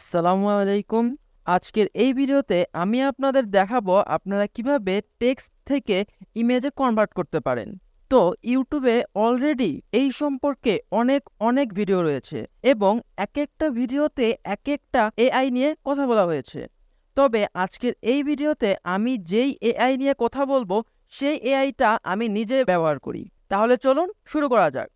আসসালামু আলাইকুম। আজকের এই ভিডিওতে আমি আপনাদের দেখাবো আপনারা কিভাবে টেক্সট থেকে ইমেজে কনভার্ট করতে পারেন। তো ইউটিউবে অলরেডি এই সম্পর্কে অনেক অনেক ভিডিও রয়েছে এবং এক একটা ভিডিওতে এক একটা এআই নিয়ে কথা বলা হয়েছে। তবে আজকের এই ভিডিওতে আমি যেই এআই নিয়ে কথা বলবো সেই এআইটা আমি নিজে ব্যবহার করি। তাহলে চলুন শুরু করা যাক।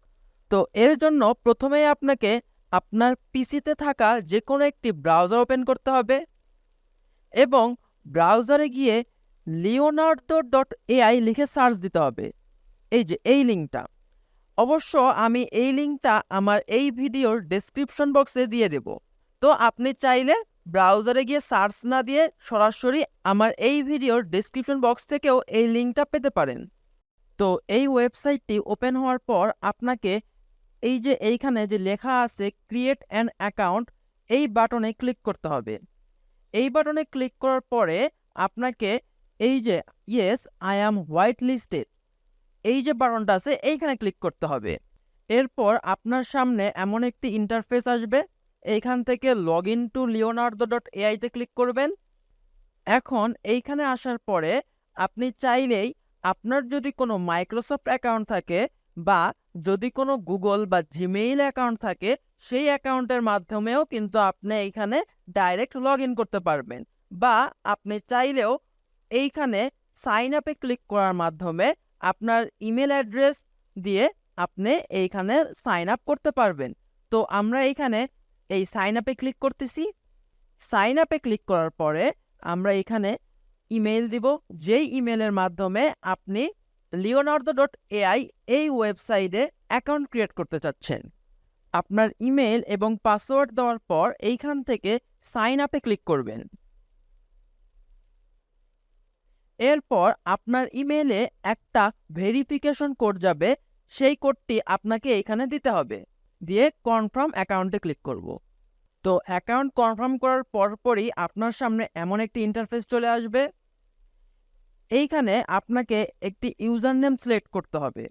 তো এর জন্য প্রথমেই আপনাকে আপনার পিসিতে থাকা যে কোনো একটি ব্রাউজার ওপেন করতে হবে এবং ব্রাউজারে গিয়ে leonardo.ai লিখে সার্চ দিতে হবে। এই যে এই লিঙ্কটা, অবশ্য আমি এই লিঙ্কটা আমার এই ভিডিওর ডেসক্রিপশন বক্সে দিয়ে দেব। তো আপনি চাইলে ব্রাউজারে গিয়ে সার্চ না দিয়ে সরাসরি আমার এই ভিডিওর ডেসক্রিপশন বক্স থেকেও এই লিঙ্কটা পেতে পারেন। তো এই ওয়েবসাইটটি ওপেন হওয়ার পর আপনাকে এই যে এইখানে যে লেখা আছে ক্রিয়েট অ্যান অ্যাকাউন্ট, এই বাটনে ক্লিক করতে হবে। এই বাটনে ক্লিক করার পরে আপনাকে এই যে yes I am white listed, এই যে বাটনটা আছে এইখানে ক্লিক করতে হবে। এরপর আপনার সামনে এমন একটি ইন্টারফেস আসবে, এইখান থেকে লগ ইন টু leonardo.ai তে ক্লিক করবেন। এখন এইখানে আসার পরে আপনি চাইলেই আপনার যদি কোনো মাইক্রোসফট অ্যাকাউন্ট থাকে বা যদি কোনো গুগল বা জিমেইল অ্যাকাউন্ট থাকে সেই অ্যাকাউন্টের মাধ্যমেও কিন্তু আপনি এইখানে ডাইরেক্ট লগ ইন করতে পারবেন, বা আপনি চাইলেও এইখানে সাইন আপে ক্লিক করার মাধ্যমে আপনার ইমেল অ্যাড্রেস দিয়ে আপনি এইখানে সাইন আপ করতে পারবেন। তো আমরা এইখানে এই সাইন আপে ক্লিক করতেছি। সাইন আপে ক্লিক করার পরে আমরা এখানে ইমেইল দিব, যেই ইমেলের মাধ্যমে আপনি leonardo.ai এই ওয়েবসাইটে অ্যাকাউন্ট ক্রিয়েট করতে চাচ্ছেন। আপনার ইমেল এবং পাসওয়ার্ড দেওয়ার পর এইখান থেকে সাইন আপে ক্লিক করবেন। এরপর আপনার ইমেলে একটা ভেরিফিকেশন কোড যাবে, সেই কোডটি আপনাকে এইখানে দিতে হবে। দিয়ে কনফার্ম অ্যাকাউন্টে ক্লিক করব। তো অ্যাকাউন্ট কনফার্ম করার পরপরই আপনার সামনে এমন একটি ইন্টারফেস চলে আসবে। এইখানে আপনাকে একটি ইউজার নেম সিলেক্ট করতে হবে,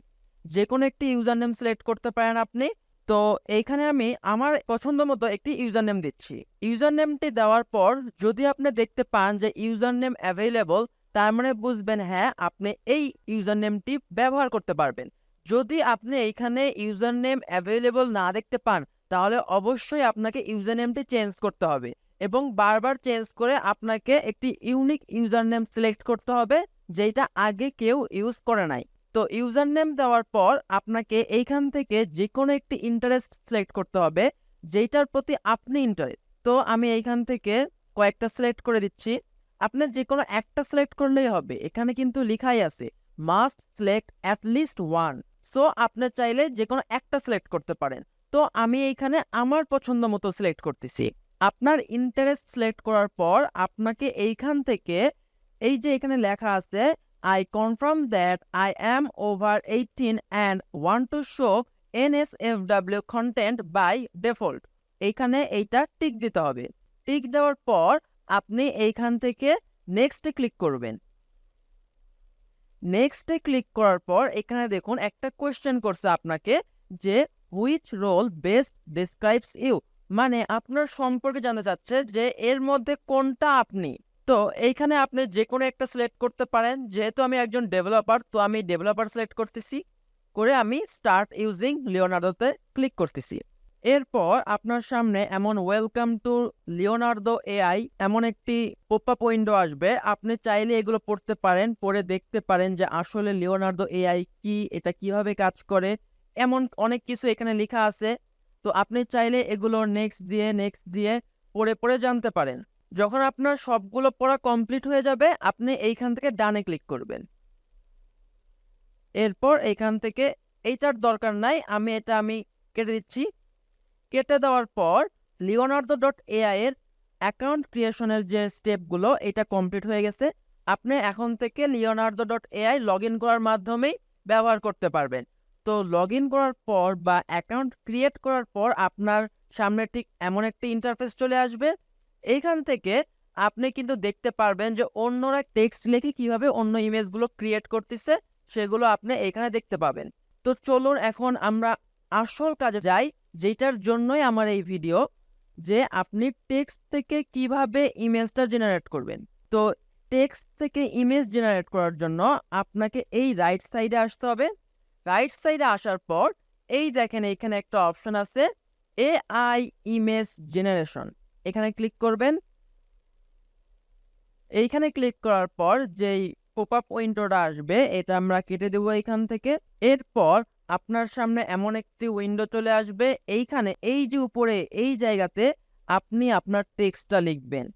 যে কোনো একটি ইউজার নেম সিলেক্ট করতে পারেন আপনি। তো এইখানে আমি আমার পছন্দ মতো একটি ইউজার নেম দিচ্ছি। ইউজার নেমটি দেওয়ার পর যদি আপনি দেখতে পান যে ইউজার নেম অ্যাভেলেবল, তার মানে বুঝবেন হ্যাঁ আপনি এই ইউজার নেমটি ব্যবহার করতে পারবেন। যদি আপনি এইখানে ইউজার নেম অ্যাভেলেবল না দেখতে পান তাহলে অবশ্যই আপনাকে ইউজার নেমটি চেঞ্জ করতে হবে এবং বারবার চেঞ্জ করে আপনাকে একটি ইউনিক ইউজার নেম সিলেক্ট করতে হবে যেটা আগে কেউ ইউজ করে নাই। তো ইউজার নেম দেওয়ার পর আপনাকে এইখান থেকে যে কোনো একটি ইন্টারেস্ট সিলেক্ট করতে হবে যেটার প্রতি আপনি ইন্টারেস্ট। তো আমি এইখান থেকে কয়েকটা সিলেক্ট করে দিচ্ছি। আপনি যে কোনো একটা সিলেক্ট করলেই হবে, এখানে কিন্তু লেখাই আছে must select at least one. So আপনি চাইলে যে কোনো একটা সিলেক্ট করতে পারেন। তো আমি এইখানে আমার পছন্দ মতো সিলেক্ট করতেছি। আপনার ইন্টারেস্ট সিলেক্ট করার পর আপনাকে এইখান থেকে এই যে এখানে লেখা আছে I confirm that I am over 18 and want to show NSFW content by default, এইখানে এইটা টিক দিতে হবে। টিক দেওয়ার পর আপনি এইখান থেকে নেক্সটে ক্লিক করবেন। নেক্সটে ক্লিক করার পর এখানে দেখুন একটা কোয়েশ্চেন করছে আপনাকে যে which role best describes you, মানে আপনার সম্পর্কে জানতে চাচ্ছে যে এর মধ্যে কোনটা আপনি। তো এইখানে আপনি যে কোনো একটা সিলেক্ট করতে পারেন। যেহেতু আমি একজন ডেভেলপার, তো আমি ডেভেলপার সিলেক্ট করতেছি, করে আমি স্টার্ট ইউজিং লিওনার্দোতে ক্লিক করতেছি। এরপর আপনার সামনে এমন ওয়েলকাম টু লিওনার্দো এআই এমন একটি পপ আপ উইন্ডো আসবে। আপনি চাইলে এগুলো পড়তে পারেন, পড়ে দেখতে পারেন যে আসলে লিওনার্দো এআই কি, এটা কিভাবে কাজ করে, এমন অনেক কিছু এখানে লেখা আছে। তো আপনি চাইলে এগুলো নেক্সট দিয়ে পড়ে পড়ে জানতে পারেন। যখন আপনার সবগুলো পড়া কমপ্লিট হয়ে যাবে আপনি এইখান থেকে ডানে ক্লিক করবেন। এরপর এইখান থেকে এইটার দরকার নাই, আমি কেটে দিচ্ছি। কেটে দেওয়ার পর leonardo.ai এর অ্যাকাউন্ট ক্রিয়েশনের যে স্টেপগুলো এটা কমপ্লিট হয়ে গেছে। আপনি এখন থেকে leonardo.ai লগ ইন করার মাধ্যমেই ব্যবহার করতে পারবেন। তো লগ ইন করার পর বা অ্যাকাউন্ট ক্রিয়েট করার পর আপনার সামনে ঠিক এমন একটি ইন্টারফেস চলে আসবে। এইখান থেকে আপনি কিন্তু দেখতে পারবেন যে অন্যরা টেক্সট লিখে কিভাবে অন্য ইমেজগুলো ক্রিয়েট করতেছে, সেগুলো আপনি এখানে দেখতে পাবেন। তো চলুন এখন আমরা আসল কাজে যাই, যেটার জন্যই আমার এই ভিডিও। যে আপনি টেক্সট থেকে কিভাবে ইমেজটা জেনারেট করবেন। তো টেক্সট থেকে ইমেজ জেনারেট করার জন্য আপনাকে এই রাইট সাইডে আসতে হবে। রাইট সাইডে আসার পর এই দেখেন এইখানে একটা অপশন আছে এআই ইমেজ জেনারেশন, এখানে ক্লিক করবেন। এইখানে ক্লিক করার পর যেই পপআপ উইন্ডোটা আসবে এটা আমরা কেটে দেবো এইখান থেকে। এরপর আপনার সামনে এমন একটি উইন্ডো চলে আসবে, এইখানে এই যে উপরে এই জায়গাতে আপনি আপনার টেক্সটটা লিখবেন।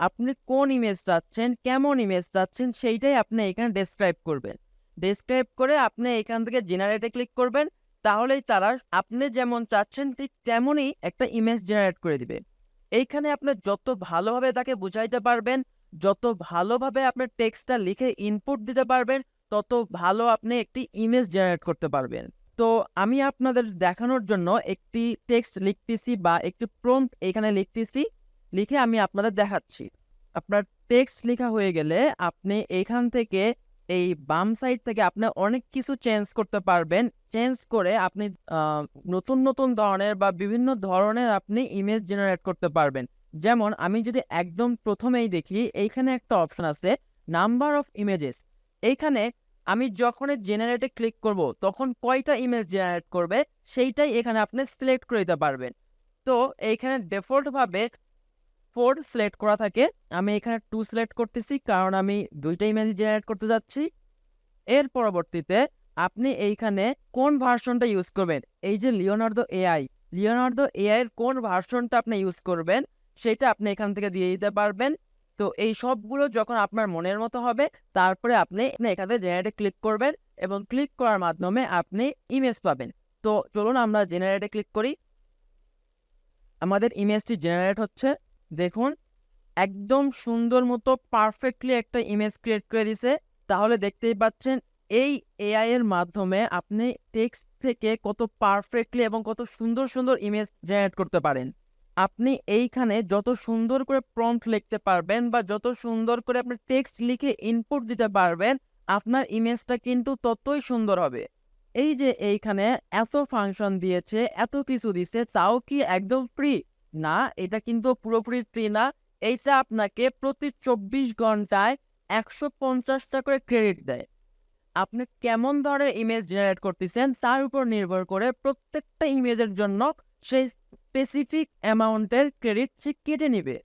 আপনি কোন ইমেজ চাচ্ছেন, কেমন ইমেজ চাচ্ছেন সেইটাই আপনি এখানে ডেসক্রাইব করবেন। ডেসক্রাইব করে আপনি এখান থেকে জেনারেটে ক্লিক করবেন, তাহলেই তারা আপনি যেমন চাচ্ছেন ঠিক তেমনই একটা ইমেজ জেনারেট করে দিবে। এইখানে আপনি যত ভালোভাবে তাকে বুঝাইতে পারবেন, যত ভালোভাবে আপনার টেক্সটটা লিখে ইনপুট দিতে পারবেন, তত ভালো আপনি একটি ইমেজ জেনারেট করতে পারবেন। তো আমি আপনাদের দেখানোর জন্য একটি টেক্সট লিখতেছি বা একটি প্রম্পট এখানে লিখতেছি, লিখে আমি আপনাদের দেখাচ্ছি। আপনার টেক্সট লেখা হয়ে গেলে আপনি এখান থেকে এই বাম সাইড থেকে আপনি অনেক কিছু চেঞ্জ করতে পারবেন। চেঞ্জ করে আপনি নতুন নতুন ধরনের বা বিভিন্ন ধরনের আপনি ইমেজ জেনারেট করতে পারবেন। যেমন আমি যদি একদম প্রথমেই দেখি এইখানে একটা অপশন আছে নাম্বার অফ ইমেজেস। এইখানে আমি যখন জেনারেটে ক্লিক করব তখন কয়টা ইমেজ জেনারেট করবে সেইটাই এখানে আপনি সিলেক্ট করে দিতে পারবেন। তো এইখানে ডিফল্টভাবে 4 সিলেক্ট করা থাকে, আমি এখানে 2 সিলেক্ট করতেছি কারণ আমি দুইটা ইমেজ জেনারেট করতে যাচ্ছি। এর পরবর্তীতে আপনি এইখানে কোন ভার্সনটা ইউজ করবেন, এই যে লিওনার্দো এআই এর কোন ভার্সনটা আপনি ইউজ করবেন সেটা আপনি এখান থেকে দিয়ে দিতে পারবেন। তো এই সবগুলো যখন আপনার মনের মতো হবে তারপরে আপনি এখানে জেনারেটে ক্লিক করবেন এবং ক্লিক করার মাধ্যমে আপনি ইমেজ পাবেন। তো চলুন আমরা জেনারেটে ক্লিক করি। আমাদের ইমেজটি জেনারেট হচ্ছে, দেখুন একদম সুন্দর মতো পারফেক্টলি একটা ইমেজ ক্রিয়েট করে দিছে। তাহলে দেখতেই পাচ্ছেন এই এআই এর মাধ্যমে আপনি টেক্সট থেকে কত পারফেক্টলি এবং কত সুন্দর সুন্দর ইমেজ জেনারেট করতে পারেন। আপনি এইখানে যত সুন্দর করে প্রম্পট লিখতে পারবেন বা যত সুন্দর করে আপনি টেক্সট লিখে ইনপুট দিতে পারবেন, আপনার ইমেজটা কিন্তু ততই সুন্দর হবে। এই যে এইখানে এত ফাংশন দিয়েছে, এত কিছু দিছে, তাও কি একদম ফ্রি? না, এটা কিন্তু পুরোপুরি ফ্রি না। এইটা আপনাকে প্রতি 24 ঘন্টায় 150 টা করে ক্রেডিট দেয়। আপনি কেমন ধরনের ইমেজ জেনারেট করতেছেন তার উপর নির্ভর করে প্রত্যেকটা ইমেজের জন্য সেই স্পেসিফিক অ্যামাউন্টের ক্রেডিট সে কেটে নিবে।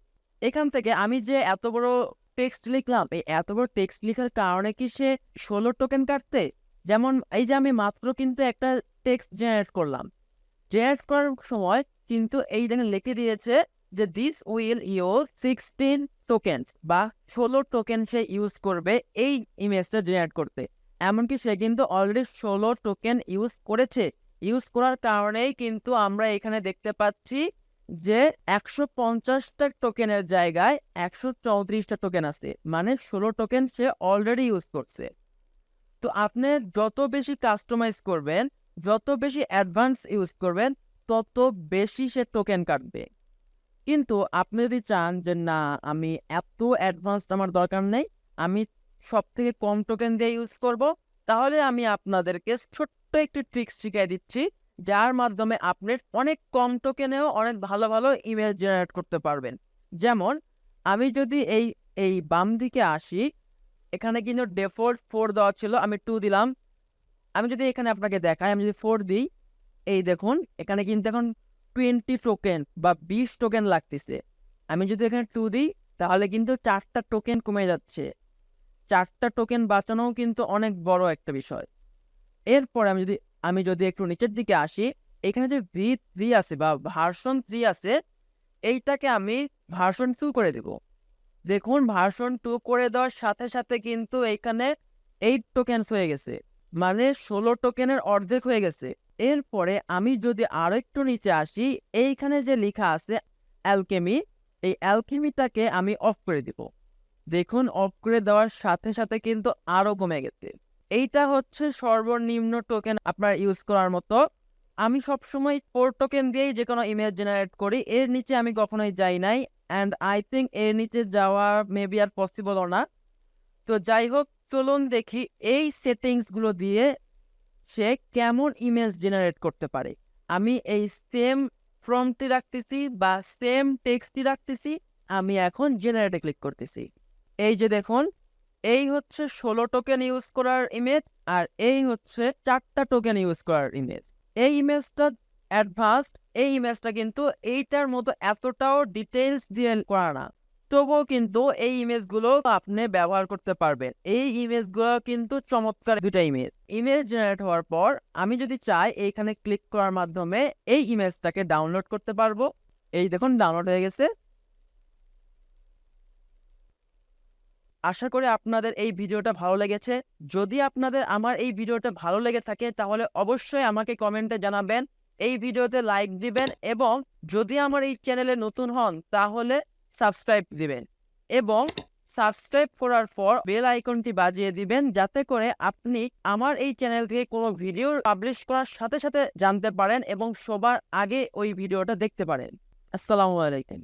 এখান থেকে আমি যে এত বড় টেক্সট লিখলাম, এই এত বড় টেক্সট লেখার কারণে কি সে 16 টোকেন কাটতে? যেমন এই যে আমি মাত্র কিন্তু একটা টেক্সট জেনারেট করলাম, জেনারেট করার সময় কিন্তু এই দেখেন লিখে দিয়েছে যে দিস উইল ইউজ 16 টোকেন্স বা 16 টোকেন সে ইউজ করবে এই ইমেজটা জেনারেট করতে। এমনকি সে কিন্তু অলরেডি 16 টোকেন ইউজ করেছে। ইউজ করার কারণেই কিন্তু আমরা এখানে দেখতে পাচ্ছি যে 150টা টোকেনের জায়গায় 134টা টোকেন আছে, মানে 16 টোকেন সে অলরেডি ইউজ করছে। তো আপনি যত বেশি কাস্টমাইজ করবেন, যত বেশি অ্যাডভান্স ইউজ করবেন, তত বেশি সে টোকেন কাটবে। কিন্তু আপনি যদি চান যে না আমি এত অ্যাডভান্স আমার দরকার নেই, আমি সব থেকে কম টোকেন দিয়ে ইউজ করব, তাহলে আমি আপনাদেরকে ছোট্ট একটি ট্রিক্স শিখিয়ে দিচ্ছি, যার মাধ্যমে আপনি অনেক কম টোকেনেও অনেক ভালো ভালো ইমেজ জেনারেট করতে পারবেন। যেমন আমি যদি এই বাম দিকে আসি, এখানে কিন্তু ডিফল্ট 4 দেওয়া ছিল, আমি 2 দিলাম। আমি যদি এখানে আপনাকে দেখাই, আমি যদি 4 দিই, এই দেখুন এখানে কিন্তু এখন 20 টোকেন বা 20 টোকেন লাগতেছে। আমি যদি এখানে 2 দিই তাহলে কিন্তু 4টা টোকেন কমে যাচ্ছে। 4টা টোকেন বাঁচানোও কিন্তু অনেক বড় একটা বিষয়। এরপর আমি যদি একটু নিচের দিকে আসি, এখানে যে V3 আছে বা ভার্সন 3 আছে, এইটাকে আমি ভার্সন 2 করে দেব। দেখুন ভার্সন 2 করে দেওয়ার সাথে সাথে কিন্তু এইখানে 8 টোকেনস হয়ে গেছে, মানে 16 টোকেনের অর্ধেক হয়ে গেছে। এরপরে আমি যদি আরো একটু নিচে আসি, এইখানে যে লেখা আছে অ্যালকেমি, এই অ্যালকেমিটাকে আমি অফ করে দিব। দেখুন অফ করে দেওয়ার সাথে সাথে কিন্তু আরো কমে গেছে। এইটা হচ্ছে সর্বনিম্ন টোকেন আপনার ইউজ করার মতো। আমি সবসময় 4 টোকেন দিয়েই যে কোনো ইমেজ জেনারেট করি, এর নিচে আমি কখনোই যাই নাই। অ্যান্ড আই থিঙ্ক এর নিচে যাওয়া মেবি আর পসিবলও না। তো যাই হোক, চলুন দেখি এই সেটিংসগুলো দিয়ে সে কেমন ইমেজ জেনারেট করতে পারে। আমি এই সেম প্রম্পটই রাখতেছি বা সেম টেক্সটই রাখতেছি, আমি এখন জেনারেটে ক্লিক করতেছি। এই যে দেখুন, এই হচ্ছে 16 টোকেন ইউজ করার ইমেজ, আর এই হচ্ছে 4টা টোকেন ইউজ করার ইমেজ। এই ইমেজটা অ্যাডভান্সড, এই ইমেজটা কিন্তু এইটার মতো এতটাও ডিটেইলস দিয়ে করা না, তবুও কিন্তু এই ইমেজগুলো আপনি ব্যবহার করতে পারবেন। এই ইমেজগুলো কিন্তু চমৎকার দুটা ইমেজ। ইমেজ জেনারেট হওয়ার পর আমি যদি চাই এইখানে ক্লিক করার মাধ্যমে এই ইমেজটাকে ডাউনলোড করতে পারবো। এই দেখুন ডাউনলোড হয়ে গেছে। আশা করি আপনাদের এই ভিডিওটা ভালো লেগেছে। যদি আপনাদের আমার এই ভিডিওটা ভালো লেগে থাকে তাহলে অবশ্যই আমাকে কমেন্টে জানাবেন, এই ভিডিওতে লাইক দিবেন, এবং যদি আমার এই চ্যানেলে নতুন হন তাহলে সাবস্ক্রাইব দিবেন, এবং সাবস্ক্রাইব করার পর বেল আইকনটি বাজিয়ে দিবেন, যাতে করে আপনি আমার এই চ্যানেল থেকে কোনো ভিডিও পাবলিশ করার সাথে সাথে জানতে পারেন এবং সবার আগে ওই ভিডিওটা দেখতে পারেন। আসসালামু আলাইকুম।